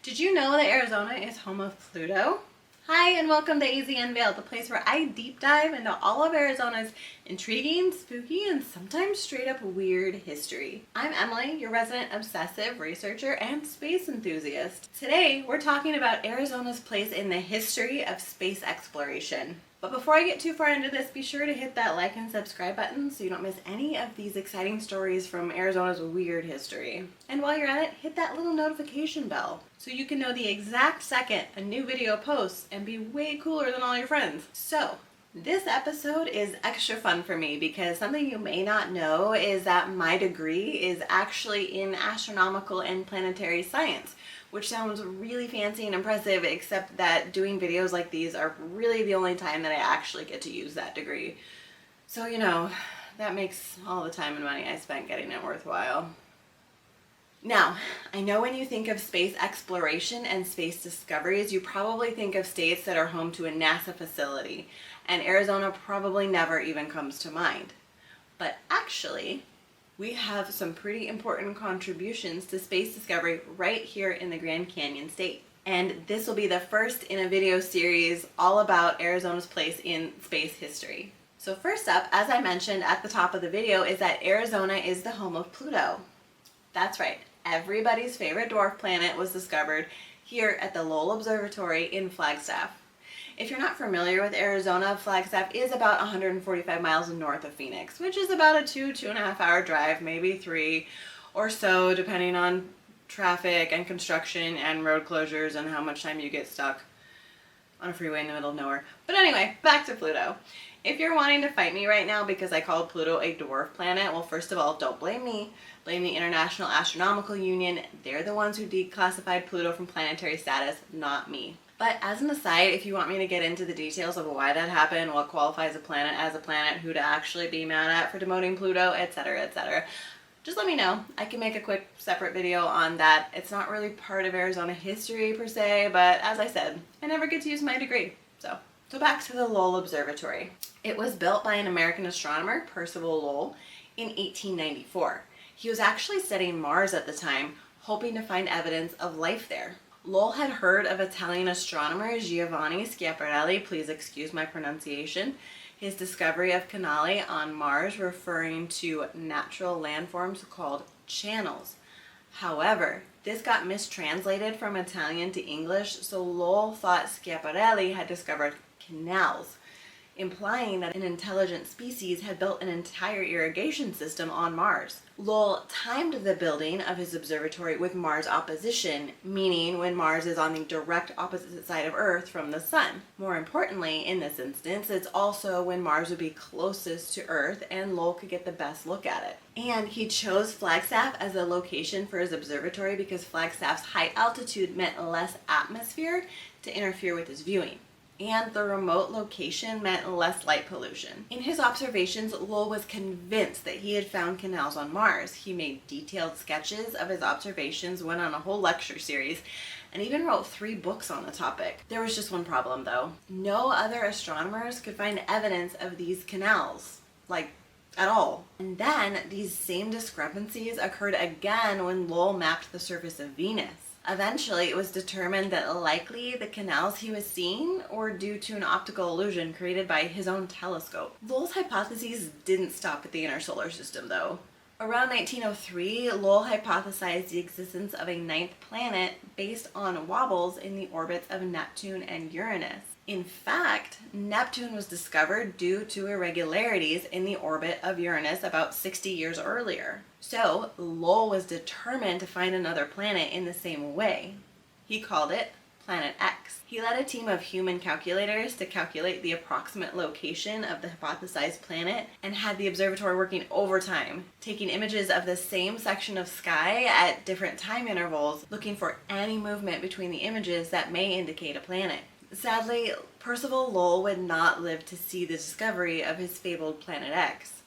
Did you know that Arizona is home of Pluto? Hi, and welcome to AZ Unveiled, the place where I deep dive into all of Arizona's intriguing, spooky, and sometimes straight up weird history. I'm Emily, your resident obsessive researcher and space enthusiast. Today, we're talking about Arizona's place in the history of space exploration. But before I get too far into this, be sure to hit that like and subscribe button so you don't miss any of these exciting stories from Arizona's weird history. And while you're at it, hit that little notification bell so you can know the exact second a new video posts and be way cooler than all your friends. So, this episode is extra fun for me because something you may not know is that my degree is actually in astronomical and planetary science, which sounds really fancy and impressive, except that doing videos like these are really the only time that I actually get to use that degree. So, that makes all the time and money I spent getting it worthwhile. Now, I know when you think of space exploration and space discoveries, you probably think of states that are home to a NASA facility, and Arizona probably never even comes to mind. But actually, we have some pretty important contributions to space discovery right here in the Grand Canyon State. And this will be the first in a video series all about Arizona's place in space history. So first up, as I mentioned at the top of the video, is that Arizona is the home of Pluto. That's right, everybody's favorite dwarf planet was discovered here at the Lowell Observatory in Flagstaff. If you're not familiar with Arizona, Flagstaff is about 145 miles north of Phoenix, which is about a 2.5 hour drive, maybe 3 or so, depending on traffic and construction and road closures and how much time you get stuck on a freeway in the middle of nowhere. But anyway, back to Pluto. If you're wanting to fight me right now because I called Pluto a dwarf planet, well, first of all, don't blame me. Blame the International Astronomical Union. They're the ones who declassified Pluto from planetary status, not me. But as an aside, if you want me to get into the details of why that happened, what qualifies a planet as a planet, who to actually be mad at for demoting Pluto, etc., just let me know. I can make a quick separate video on that. It's not really part of Arizona history per se, but as I said, I never get to use my degree. So back to the Lowell Observatory. It was built by an American astronomer, Percival Lowell, in 1894. He was actually studying Mars at the time, hoping to find evidence of life there. Lowell had heard of Italian astronomer Giovanni Schiaparelli, please excuse my pronunciation, his discovery of canali on Mars referring to natural landforms called channels. However, this got mistranslated from Italian to English, so Lowell thought Schiaparelli had discovered canals, implying that an intelligent species had built an entire irrigation system on Mars. Lowell timed the building of his observatory with Mars opposition, meaning when Mars is on the direct opposite side of Earth from the Sun. More importantly, in this instance, it's also when Mars would be closest to Earth and Lowell could get the best look at it. And he chose Flagstaff as the location for his observatory because Flagstaff's high altitude meant less atmosphere to interfere with his viewing, and the remote location meant less light pollution. In his observations, Lowell was convinced that he had found canals on Mars. He made detailed sketches of his observations, went on a whole lecture series, and even wrote 3 books on the topic. There was just one problem though. No other astronomers could find evidence of these canals, at all. And then these same discrepancies occurred again when Lowell mapped the surface of Venus. Eventually, it was determined that likely the canals he was seeing were due to an optical illusion created by his own telescope. Lowell's hypotheses didn't stop at the inner solar system, though. Around 1903, Lowell hypothesized the existence of a 9th planet based on wobbles in the orbits of Neptune and Uranus. In fact, Neptune was discovered due to irregularities in the orbit of Uranus about 60 years earlier. So, Lowell was determined to find another planet in the same way. He called it Planet X. He led a team of human calculators to calculate the approximate location of the hypothesized planet and had the observatory working overtime, taking images of the same section of sky at different time intervals, looking for any movement between the images that may indicate a planet. Sadly, Percival Lowell would not live to see the discovery of his fabled Planet X.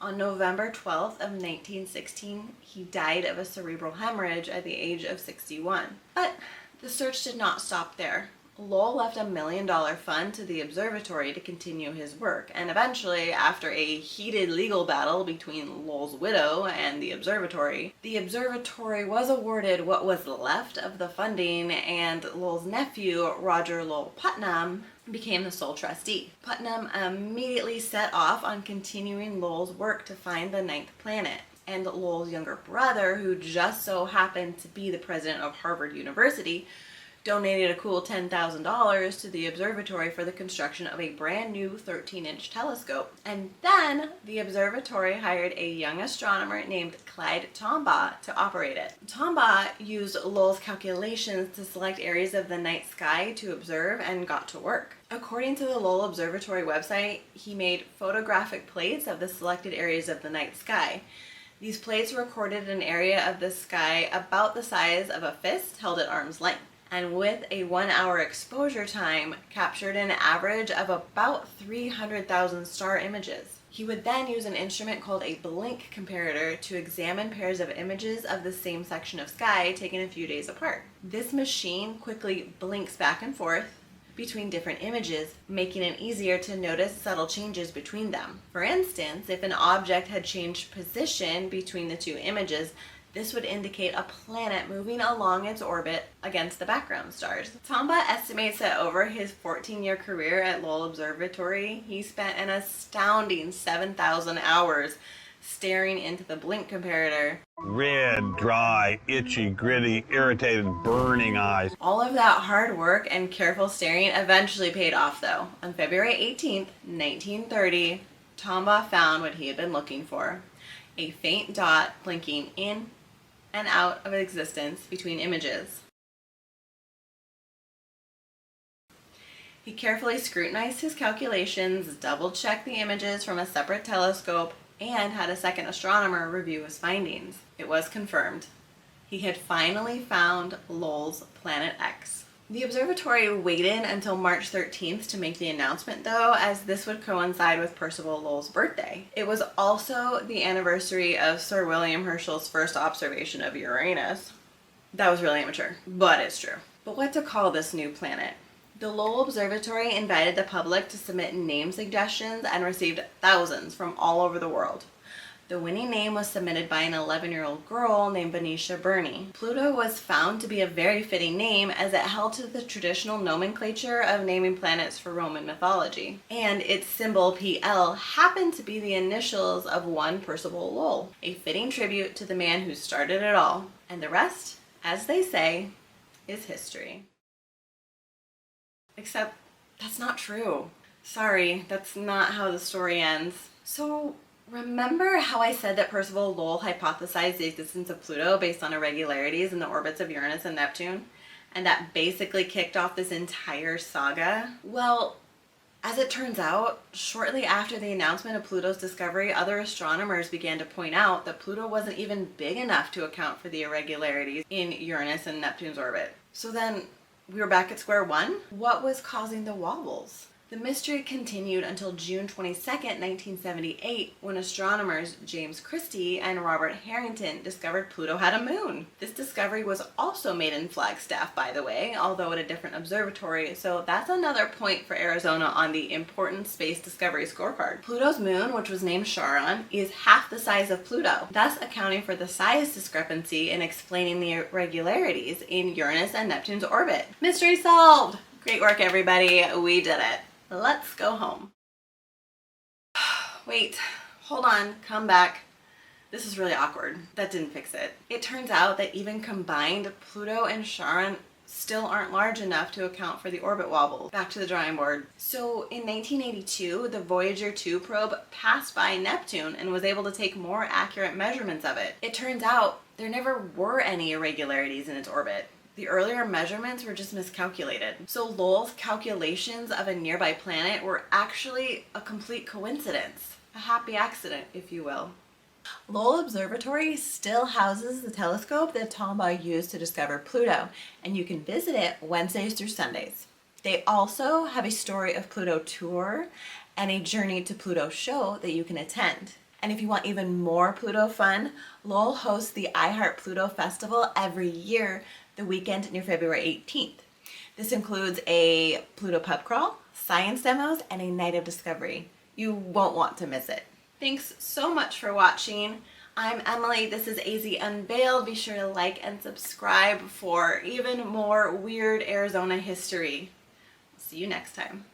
On November 12th of 1916, he died of a cerebral hemorrhage at the age of 61. But the search did not stop there. Lowell left $1 million fund to the observatory to continue his work, and eventually, after a heated legal battle between Lowell's widow and the observatory was awarded what was left of the funding, and Lowell's nephew, Roger Lowell Putnam, became the sole trustee. Putnam immediately set off on continuing Lowell's work to find the ninth planet. And Lowell's younger brother, who just so happened to be the president of Harvard University, donated a cool $10,000 to the observatory for the construction of a brand new 13-inch telescope. And then the observatory hired a young astronomer named Clyde Tombaugh to operate it. Tombaugh used Lowell's calculations to select areas of the night sky to observe and got to work. According to the Lowell Observatory website, he made photographic plates of the selected areas of the night sky. These plates recorded an area of the sky about the size of a fist held at arm's length, and with a 1-hour exposure time, captured an average of about 300,000 star images. He would then use an instrument called a blink comparator to examine pairs of images of the same section of sky taken a few days apart. This machine quickly blinks back and forth between different images, making it easier to notice subtle changes between them. For instance, if an object had changed position between the two images, this would indicate a planet moving along its orbit against the background stars. Tombaugh estimates that over his 14-year career at Lowell Observatory, he spent an astounding 7,000 hours staring into the blink comparator. Red, dry, itchy, gritty, irritated, burning eyes. All of that hard work and careful staring eventually paid off, though. On February 18th, 1930, Tombaugh found what he had been looking for: a faint dot blinking in and out of existence between images. He carefully scrutinized his calculations, double-checked the images from a separate telescope, and had a second astronomer review his findings. It was confirmed. He had finally found Lowell's Planet X. The observatory waited until March 13th to make the announcement, though, as this would coincide with Percival Lowell's birthday. It was also the anniversary of Sir William Herschel's first observation of Uranus. That was really immature, but it's true. But what to call this new planet? The Lowell Observatory invited the public to submit name suggestions and received thousands from all over the world. The winning name was submitted by an 11-year-old girl named Venetia Burney. Pluto was found to be a very fitting name, as it held to the traditional nomenclature of naming planets for Roman mythology. And its symbol PL happened to be the initials of one Percival Lowell, a fitting tribute to the man who started it all. And the rest, as they say, is history. Except that's not true. Sorry, that's not how the story ends. So, remember how I said that Percival Lowell hypothesized the existence of Pluto based on irregularities in the orbits of Uranus and Neptune? And that basically kicked off this entire saga? Well, as it turns out, shortly after the announcement of Pluto's discovery, other astronomers began to point out that Pluto wasn't even big enough to account for the irregularities in Uranus and Neptune's orbit. So then, we were back at square one? What was causing the wobbles? The mystery continued until June 22nd, 1978, when astronomers James Christie and Robert Harrington discovered Pluto had a moon. This discovery was also made in Flagstaff, by the way, although at a different observatory, so that's another point for Arizona on the important space discovery scorecard. Pluto's moon, which was named Charon, is half the size of Pluto, thus accounting for the size discrepancy and explaining the irregularities in Uranus and Neptune's orbit. Mystery solved! Great work, everybody. We did it. Let's go home. Wait, hold on, come back. This is really awkward. That didn't fix it. It turns out that even combined, Pluto and Charon still aren't large enough to account for the orbit wobbles. Back to the drawing board. So in 1982, the Voyager 2 probe passed by Neptune and was able to take more accurate measurements of it. It turns out there never were any irregularities in its orbit. The earlier measurements were just miscalculated. So Lowell's calculations of a nearby planet were actually a complete coincidence. A happy accident, if you will. Lowell Observatory still houses the telescope that Tombaugh used to discover Pluto, and you can visit it Wednesdays through Sundays. They also have a Story of Pluto tour and a Journey to Pluto show that you can attend. And if you want even more Pluto fun, Lowell hosts the I Heart Pluto Festival every year, the weekend near February 18th. This includes a Pluto pub crawl, science demos, and a night of discovery. You won't want to miss it. Thanks so much for watching. I'm Emily, this is AZ Unveiled. Be sure to like and subscribe for even more weird Arizona history. See you next time.